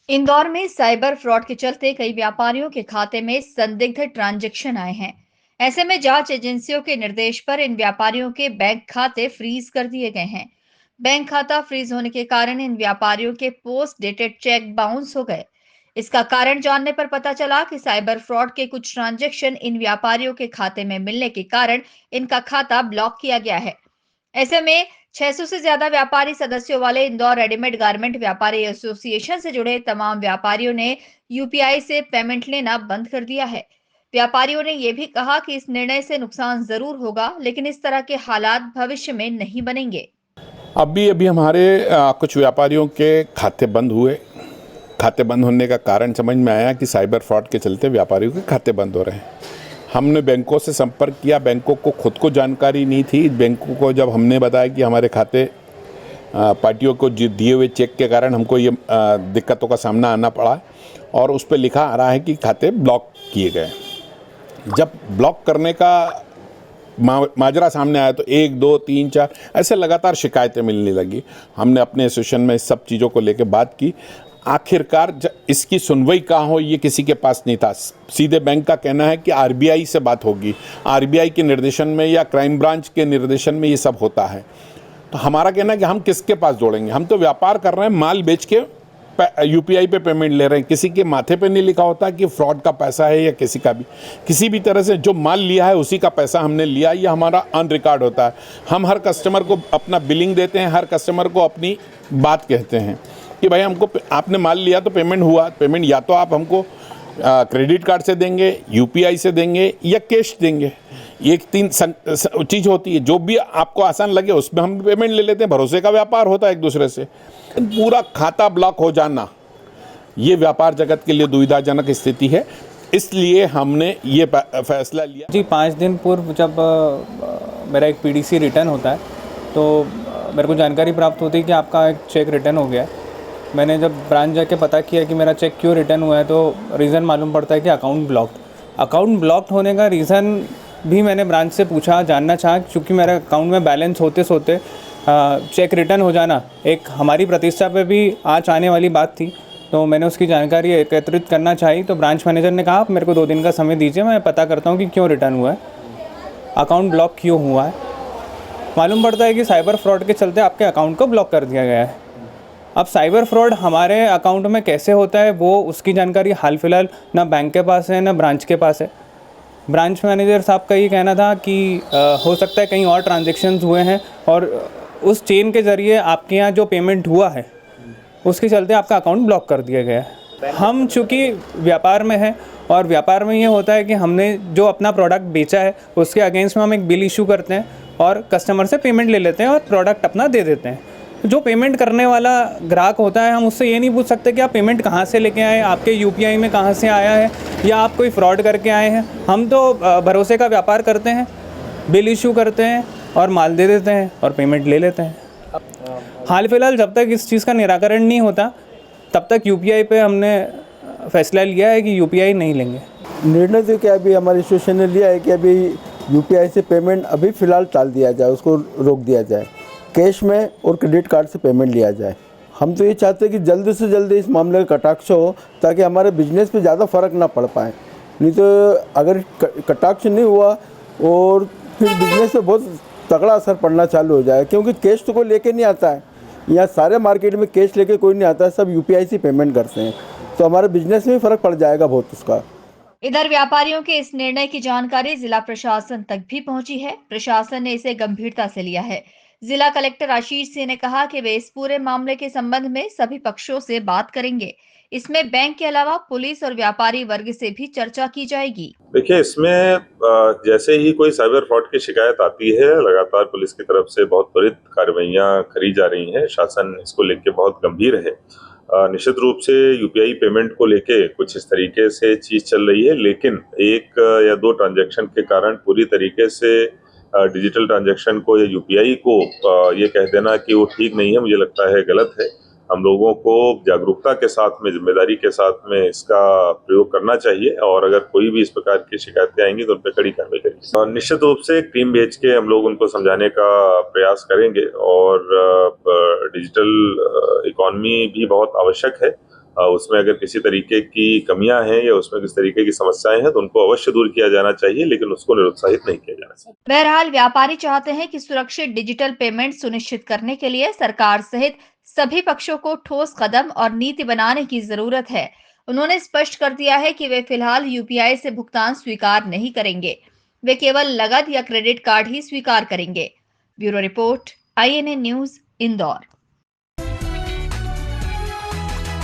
इंदौर में cyber fraud के चलते कई व्यापारियों के खाते में संदिग्ध ट्रांजैक्शन आए हैं। ऐसे में जांच एजेंसियों के निर्देश पर इन व्यापारियों के बैंक खाते फ्रीज कर दिए गए हैं। बैंक खाता फ्रीज होने के कारण इन व्यापारियों के पोस्ट डेटेड चेक बाउंस हो गए। इसका कारण जानने पर पता चला कि साइबर फ्रॉड के कुछ ट्रांजैक्शन इन व्यापारियों के खाते में मिलने के कारण इनका खाता ब्लॉक किया गया है। ऐसे में 600 से ज्यादा व्यापारी सदस्यों वाले इंदौर रेडीमेड गारमेंट व्यापारी एसोसिएशन से जुड़े तमाम व्यापारियों ने यूपीआई से पेमेंट लेना बंद कर दिया है। व्यापारियों ने यह भी कहा कि इस निर्णय से नुकसान जरूर होगा, लेकिन इस तरह के हालात भविष्य में नहीं बनेंगे। अभी अभी हमारे कुछ व्यापारियों के खाते बंद हुए। खाते बंद होने का कारण समझ में आया कि साइबर फ्रॉड के चलते व्यापारियों के खाते बंद हो रहे हैं। हमने बैंकों से संपर्क किया, बैंकों को खुद को जानकारी नहीं थी। बैंकों को जब हमने बताया कि हमारे खाते पार्टियों को दिए हुए चेक के कारण हमको ये दिक्कतों का सामना आना पड़ा और उस पर लिखा आ रहा है कि खाते ब्लॉक किए गए। जब ब्लॉक करने का माजरा सामने आया तो 1, 2, 3, 4 ऐसे लगातार शिकायतें मिलने लगी। हमने अपने एसोसिएशन में इस सब चीज़ों को लेकर बात की। आखिरकार इसकी सुनवाई कहाँ हो, ये किसी के पास नहीं था। सीधे बैंक का कहना है कि आरबीआई से बात होगी, आरबीआई के निर्देशन में या क्राइम ब्रांच के निर्देशन में ये सब होता है। तो हमारा कहना है कि हम किसके पास जोड़ेंगे, हम तो व्यापार कर रहे हैं, माल बेच के यूपीआई पे पेमेंट ले रहे हैं। किसी के माथे पे नहीं लिखा होता कि फ्रॉड का पैसा है या किसी का भी। किसी भी तरह से जो माल लिया है उसी का पैसा हमने लिया, ये हमारा ऑन रिकॉर्ड होता है। हम हर कस्टमर को अपना बिलिंग देते हैं, हर कस्टमर को अपनी बात कहते हैं कि भाई हमको आपने माल लिया तो पेमेंट हुआ। पेमेंट या तो आप हमको क्रेडिट कार्ड से देंगे, यूपीआई से देंगे या कैश देंगे। ये 3 चीज़ होती है, जो भी आपको आसान लगे उसमें हम पेमेंट ले लेते हैं। भरोसे का व्यापार होता है एक दूसरे से। पूरा खाता ब्लॉक हो जाना ये व्यापार जगत के लिए दुविधाजनक स्थिति है, इसलिए हमने ये फैसला लिया। जी, 5 दिन पूर्व जब मेरा एक पीडीसी रिटर्न होता है तो मेरे को जानकारी प्राप्त होती है कि आपका एक चेक रिटर्न हो गया है। मैंने जब ब्रांच जाके पता किया कि मेरा चेक क्यों रिटर्न हुआ है तो रीज़न मालूम पड़ता है कि अकाउंट ब्लॉक्ड होने का रीज़न भी मैंने ब्रांच से पूछा, जानना चाहा, क्योंकि मेरे अकाउंट में बैलेंस होते सोते चेक रिटर्न हो जाना एक हमारी प्रतिष्ठा पे भी आँच आने वाली बात थी। तो मैंने उसकी जानकारी एकत्रित करना चाहिए। तो ब्रांच मैनेजर ने कहा आप मेरे को 2 दिन का समय दीजिए, मैं पता करता हूँ कि क्यों रिटर्न हुआ है, अकाउंट ब्लॉक क्यों हुआ है। मालूम पड़ता है कि साइबर फ्रॉड के चलते आपके अकाउंट को ब्लॉक कर दिया गया है। अब साइबर फ्रॉड हमारे अकाउंट में कैसे होता है वो उसकी जानकारी हाल फिलहाल ना बैंक के पास है ना ब्रांच के पास है। ब्रांच मैनेजर साहब का ये कहना था कि हो सकता है कहीं और ट्रांजैक्शंस हुए हैं और उस चेन के ज़रिए आपके यहाँ जो पेमेंट हुआ है उसके चलते आपका अकाउंट ब्लॉक कर दिया गया है। हम चूँकि व्यापार में हैं और व्यापार में ये होता है कि हमने जो अपना प्रोडक्ट बेचा है उसके अगेंस्ट में हम एक बिल इशू करते हैं और कस्टमर से पेमेंट ले लेते हैं और प्रोडक्ट अपना दे देते हैं। जो पेमेंट करने वाला ग्राहक होता है हम उससे ये नहीं पूछ सकते कि आप पेमेंट कहाँ से लेके आए, आपके यूपीआई में कहाँ से आया है या आप कोई फ्रॉड करके आए हैं। हम तो भरोसे का व्यापार करते हैं, बिल इशू करते हैं और माल दे देते हैं और पेमेंट ले लेते हैं। हाल फिलहाल जब तक इस चीज़ का निराकरण नहीं होता तब तक यूपीआई पे हमने फैसला लिया है कि यूपीआई नहीं लेंगे। निर्णय तो क्या अभी हमारी एसोसिएशन ने लिया है कि अभी यूपीआई से पेमेंट अभी फ़िलहाल टाल दिया जाए, उसको रोक दिया जाए, कैश में और क्रेडिट कार्ड से पेमेंट लिया जाए। हम तो ये चाहते हैं कि जल्द से जल्द इस मामले का कटाक्ष हो ताकि हमारे बिजनेस पे ज़्यादा फ़र्क ना पड़ पाए। नहीं तो अगर कटाक्ष नहीं हुआ और फिर बिजनेस पे बहुत तगड़ा असर पड़ना चालू हो जाए, क्योंकि कैश तो कोई लेके नहीं आता है। यहाँ सारे मार्केट में कैश लेके कोई नहीं आता है, सब यूपीआई से पेमेंट करते हैं, तो हमारे बिजनेस में फ़र्क पड़ जाएगा बहुत उसका। इधर व्यापारियों के इस निर्णय की जानकारी जिला प्रशासन तक भी पहुंची है। प्रशासन ने इसे गंभीरता से लिया है। जिला कलेक्टर आशीष सिंह ने कहा कि वे इस पूरे मामले के संबंध में सभी पक्षों से बात करेंगे। इसमें बैंक के अलावा पुलिस और व्यापारी वर्ग से भी चर्चा की जाएगी। देखिए, इसमें जैसे ही कोई साइबर फ्रॉड की शिकायत आती है, लगातार पुलिस की तरफ से बहुत त्वरित कार्रवाइयां करी जा रही हैं। शासन इसको लेके बहुत गंभीर है। निश्चित रूप से यूपीआई पेमेंट को लेके कुछ इस तरीके से चीज चल रही है, लेकिन 1 या 2 ट्रांजैक्शन के कारण पूरी तरीके से डिजिटल ट्रांजैक्शन को या यूपीआई को ये कह देना कि वो ठीक नहीं है, मुझे लगता है गलत है। हम लोगों को जागरूकता के साथ में, जिम्मेदारी के साथ में इसका प्रयोग करना चाहिए और अगर कोई भी इस प्रकार की शिकायतें आएंगी तो उन पर कड़ी कार्रवाई करेंगे। और निश्चित रूप से एक टीम भेज के हम लोग उनको समझाने का प्रयास करेंगे और डिजिटल इकॉनमी भी बहुत आवश्यक है उसमें अगर किसी तरीके की कमियां हैं या उसमें किसी तरीके की समस्याएं हैं तो उनको अवश्य दूर किया जाना चाहिए, लेकिन उसको निरुत्साहित नहीं किया जाना चाहिए। बहरहाल व्यापारी चाहते हैं कि सुरक्षित डिजिटल पेमेंट सुनिश्चित करने के लिए सरकार सहित सभी पक्षों को ठोस कदम और नीति बनाने की जरूरत है। उन्होंने स्पष्ट कर दिया है कि वे फिलहाल यूपीआई से भुगतान स्वीकार नहीं करेंगे। वे केवल नकद या क्रेडिट कार्ड ही स्वीकार करेंगे। Bureau report, INA news, Indore.